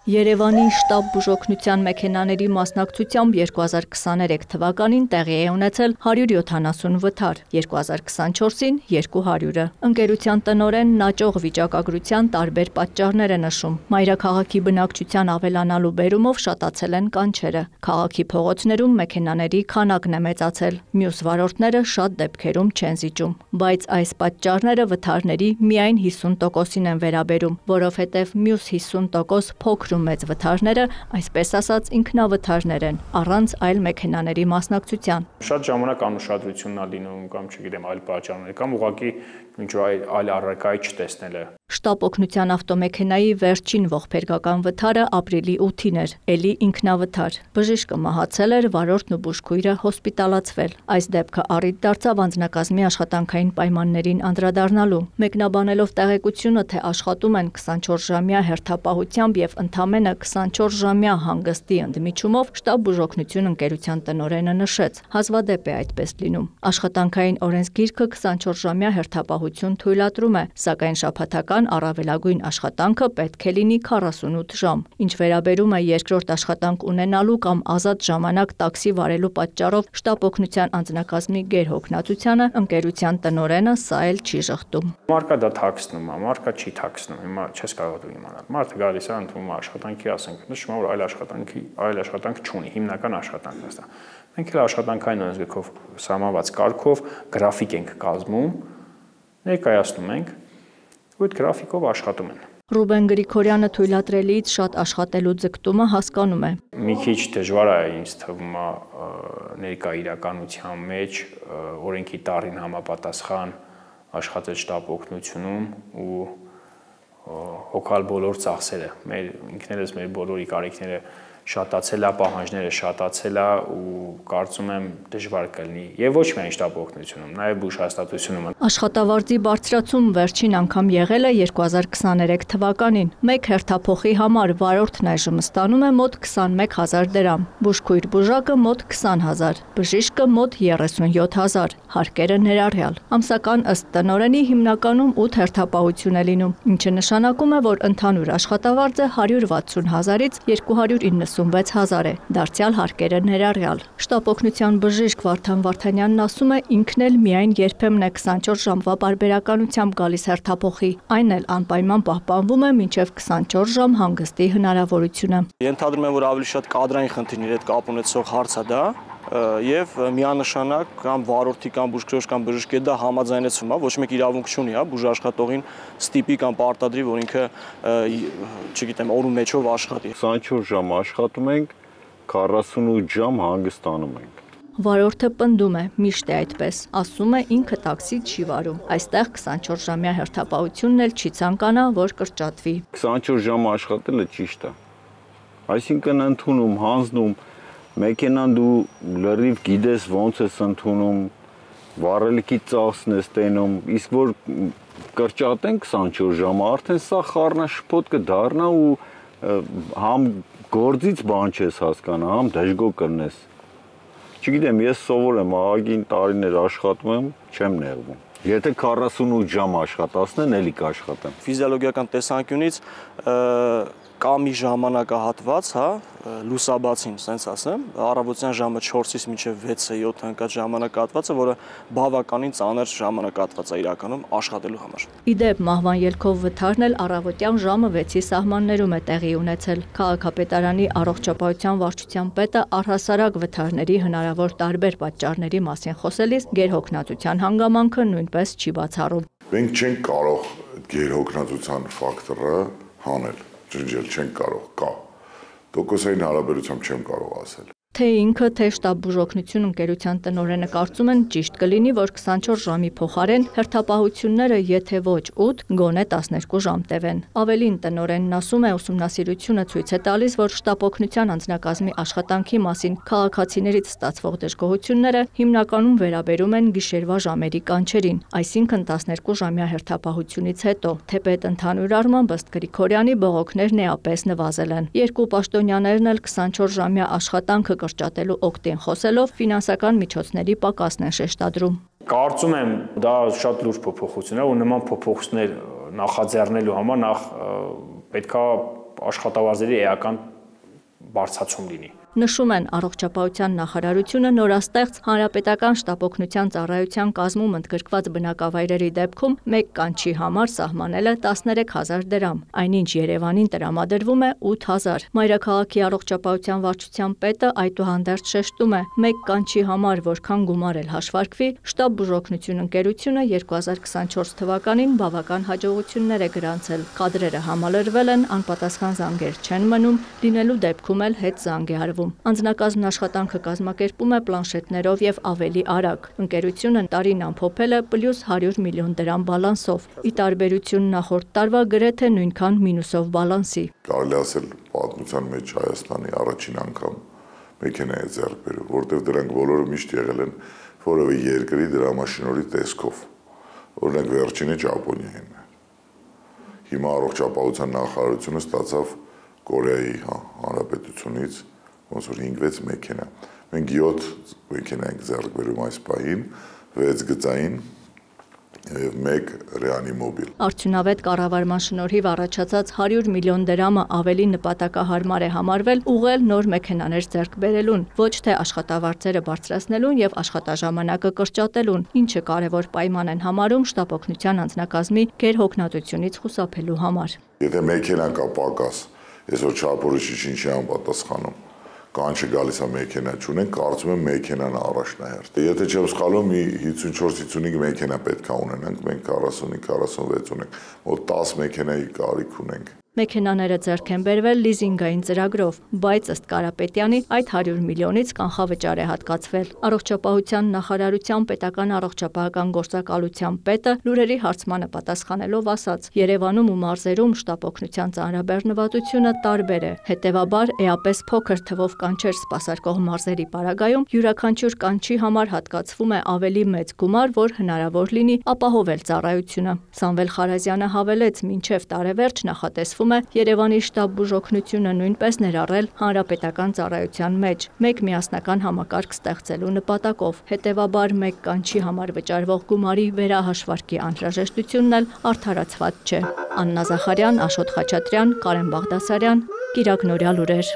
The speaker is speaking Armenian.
Երևանի շտաբ բուժօգնության մեքենաների մասնակցությամբ 2023 թվականին տեղի է ունեցել 170 վթար, 2024-ին 200-ը։ Ընկերության տնօրենն աճող վիճակագրության տարբեր պատճառներ է նշում։ Մայրաքաղաքի բնակչության ավելանալու բերումով շատացել են կանչերը։ Քաղաքի փողոցներում մեքենաների քանակն է մեծացել, մյուս վարորդները շատ դեպքերում չեն զիջում։ Բայց այս պատճառները վթարների միայն 50%-ին են վերաբերում, որովհետև մյուս 50% փոքր ու մեծ վթարները, այսպես ասած, ինքնավթարներ են, առանց այլ մեքենաների մասնակցության։ Շատ ժամանակ անուշադրությունն է լինում կամ չգիտեմ այլ պատճառներ կամ ուղղակի ինչ-որ այլ առարկայի չտեսնելը։ Շտաբ օգնության ավտոմեքենայի վերջին ողբերգական վթարը ապրիլի 8-ին էր, էլի ինքնավթար։ Բժիշկը մահացել էր, վարորդն ու բուժքույրը հոսպիտալացվել։ Այս դեպքը առիթ դարձավ անձնակազմի աշխատանքային պայմաններին անդրադառնալու։ Մեկնաբանելով տեղեկությունը, թե աշխատում են 24-ժամյա հերթապահությամբ եւ ընդամենը 24-ժամյա հանգստի ընդմիջումով, շտաբ բուժօգնություն ընկերության տնօրենը նշեց. հազվադեպ է այդպես լինում։ Աշխատանքային օրենսգիրքը 24-ժամյա հերթապահություն թույլատրում է, սակայն շաբաթական առավելագույն աշխատանքը պետք է լինի 48 ժամ։ Ինչ վերաբերում է երկրորդ աշխատանք ունենալու կամ ազատ ժամանակ տաքսի վարելու պատճառով շտաբ օգնության անձնակազմի գերհոգնածությանը, ընկերության տնօրենը սա էլ չի ժխտում։ Մարկա դա թաքցնում է, մարկա չի թաքցնում, հիմա չես կարող իմանալ։ Մարդը գալիս է ընդունում աշխատանքի, ասենք, նշում է, որ այլ աշխատանք չունի, հիմնական աշխատանքն է սա։ Մենք էլ աշխատանքային օրենսգրքով սահմանված կարգով գրաֆիկ ենք կազմում, ներկայացնում ենք, ու այդ գրաֆիկով աշխատում են։ Ռուբեն Գրիգորյանը թույլատրելիից շատ աշխատելու ձգտումը հասկանում է։ Մի քիչ դժվար է ինձ թվում է ներկա իրականության մեջ օրենքի տառին համապատասխան աշխատել շտաբ օգնությունում ու հոգալ բոլոր ծախսերը։ Ինքներս մեր բոլորի կարիքները շատացել է, պահանջները շատացել է ու կարծում եմ դժվար կլինի եւ ոչ միայն շտաբ օգնությունում, նաեւ բուժհաստատությունում։ Աշխատավարձի բարձրացում վերջին անգամ եղել է 2023 թվականին։ Մեկ հերթափոխի համար վարորդն այժմ ստանում է մոտ 21000 դրամ, բուժքույր բուժակը մոտ 20000, բժիշկը մոտ 37000, հարկերը ներառյալ։ Ամսական ըստ տնօրենի հիմնականում 8 հերթապահություն է լինում, ինչը նշանակում է, որ ընդհանուր աշխատավարձը 160000-ից 296000 է, դարձյալ հարկերը ներառյալ։ Շտաբ օգնության բժիշկ Վարդան Վարդանյանն ասում է, ինքն էլ միայն երբեմն է 24 ժամվա պարբերականությամբ գալիս հերթափոխի, այն էլ անպայման պահպանվում է մինչև 24 ժամ հանգստի հնարավորությունը։ Ենթադրում եմ, որ ավելի շատ կադրային խնդիրների հետ կապ ունեցող հարց է դա, եւ միանշանակ կամ վարորդի կամ բուժքրոջ կամ բժշկի դա համաձայնեցում է, ոչ մեկ իրավունք չունի, հա, բուժաշխատողին ստիպի կամ պարտադրի, որ ինքը, չգիտեմ, օրու մեջով աշխատի։ 24 ժամ աշխատում ենք, 48 ժամ հանգստանում ենք։ Վարորդը պնդում է, միշտ է այդպես, ասում է ինքը տաքսի չի վարում, այստեղ 24 ժամյա հերթապահությունն էլ չի ցանկանա, որ կրճատվի։ 24 ժամ աշխատելը ճիշտ է, այսինքն ընդունում, հանձնում, մեքենան դու լրիվ գիտես ոնց ես ընդունում, վառելիքի ծախսն ես տենում, իսկ որ կրճատեն 24 ժամը, արդեն սա խառնաշփոթ կդառնա ու համ գործից բան չես հասկանա, համ դժգոհ կլնես։ Չգիտեմ, ես սովոր եմ, ահագին տարիներ աշխատում եմ, չեմ նեղվում։ Եթե 48 ժամ աշխատացնեն, էլի կաշխատեմ։ Ֆիզիոլոգիական տեսանկյունից կա մի ժամանակահատված, հա, լուսաբացին, ասենց ասեմ, առավոտյան ժամը 4-ից մինչև 6-7 ընկած ժամանակահատվածը, որը բավականին ծանր ժամանակահատված է իրականում աշխատելու համար։ Իդեպ մահվան ելքով վթարն էլ առավոտյան ժամը 6-ի սահմաններում է տեղի ունեցել։ Քաղաքապետարանի առողջապահության վարչության պետը առհասարակ վթարների հնարավոր տարբեր պատճառների մասին խոսելիս գերհոգնածության հանգամանքը նույնպես չի բացառում։ Մենք չենք կարող գերհոգնածության ֆակտորը հանել, ջնջել չենք կարող, կա։ Տոկոսային հարաբերությամբ չեմ կարող ասել։ Թե ինքը, թե շտաբ բուժօգնություն ընկերության տնօրենը կարծում են ճիշտ կլինի, որ 24 ժամի փոխարեն հերթապահությունները եթե ոչ 8, գոնե 12 ժամ տևեն։ Ավելին տնօրենն ասում է, ուսումնասիրությունը ցույց է տալիս, որ շտաբ օգնության անձնակազմի աշխատանքի մասին քաղաքացիներից ստացվող դժգոհությունները հիմնականում վերաբերում են գիշերվա ժամերի կանչերին, այսինքն 12 ժամյա հերթապահությունից հետո։ Թեպետ ընդհանուր առմամբ ըստ Գրիգորյանի բողոքներն էապես նվազել են։ Երկու պաշտոնյաներն էլ 24 ժամյա աշխատանքը կրճատելու օգտին խոսելով ֆինանսական միջոցների պակասն են շեշտադրում։ Կարծում եմ, դա շատ լուրջ փոփոխություն է ու նման փոփոխություններ նախաձեռնելու համար նախ պետքա աշխատավարձերի էական բարձրացում լինի։ Նշում են առողջապահության նախարարությունը նորաստեղծ հանրապետական շտապօգնության ծառայության կազմում ընդգրկված բնակավայրերի դեպքում մեկ կանչի համար սահմանել է 13,000 դրամ, այնինչ Երևանին տրամադրվում է 8,000։ Մայրաքաղաքի առողջապահության վարչության պետը այդուհանդերձ շեշտում է, մեկ կանչի համար որքան գումար էլ հաշվարկվի, շտապ բուժօգնություն ընկերությունը 2024 թվականին բավական հաջողություններ է գրանցել։ Կադրերը համալրվել են, անպատասխան զանգեր չեն մնում, լինելու դեպքում էլ հետ զանգ է արվում։ Անձնակազմն աշխատանքը կազմակերպում է պլանշետներով եւ ավելի արագ։ Ընկերությունը տարին ամփոփել է պլյուս 100 միլիոն դրամ բալանսով, ի տարբերություն նախորդ տարվա գրեթե նույնքան մինուսով բալանսի։ Կարելի ասել պատմության մեջ Հայաստանի առաջին անգամ մեքենա է ձեռք բերում, որտեղ դրանք բոլորը միշտ եղել են որևէ երկրի դրամաշինորի տեսքով։ Օրինակ վերջինը Ճապոնիային է։ Հիմա առողջապահության նախարարությունը ստացավ Կորեայի հանրապետությունից ոնց որ 5-6 մեքենա։ Մենք 7 մեքենա ենք ձեռք բերում այս պահին, 6 գծային եւ 1 ռեանիմոբիլ։ Արդյունավետ կառավարման շնորհիվ առաջացած 100 միլիոն դրամը ավելի նպատակահարմար է համարվել ուղղել նոր մեքենաներ ձեռք բերելուն, ոչ թե աշխատավարձերը բարձրացնելուն եւ աշխատաժամանակը կրճատելուն, ինչը կարևոր պայման են համարում շտապօգնության անձնակազմի գերհոգնածությունից խուսափելու համար։ Եթե մեքենա կա պակաս, այսօր չափորոշիչ ինչի անպատասխանում, կանչը գալիս է մեքենա չունեն, կարծում եմ մեքենան առաջնահերթ։ Եթե չեմ սխալվում, մի 54-55 մեքենա պետք է ունենանք, մենք 45-46 ունենք, մոտ 10 մեքենայի կարիք ունենք։ Մեքենաները ձեռք են բերվել լիզինգային ծրագրով, բայց ըստ Կարապետյանի այդ 100 միլիոնից կանխավճար է հատկացվել։ Առողջապահության նախարարության պետական առողջապահական գործակալության պետը լուրերի հարցմանը պատասխանելով ասաց. Երևանում ու մարզերում շտապօգնության ծանրաբեռնվածությունը տարբեր է։ Հետևաբար, էապես փոքր թվով կանչեր սպասարկող մարզերի պարագայում յուրաքանչյուր կանչի համար հատկացվում է ավելի մեծ գումար, որ հնարավոր լինի ապահովել ծառայությունը։ Սամվել Խարազյանը հավելեց, մինչև տարեվերջ նախատեսվում Երևանի շտապ բուժօգնությունը նույնպես ներառել հանրապետական ծառայության մեջ, մեկ միասնական համակարգ ստեղծելու նպատակով։ Հետևաբար մեկ կանչի համար վճարվող գումարի վերահաշվարկի անհրաժեշտությունն էլ արդարացված չէ։ Աննա Զախարյան, Աշոտ Խաչատրյան, Կարեն Բաղդասարյան, Կիրակնորյա լուրեր։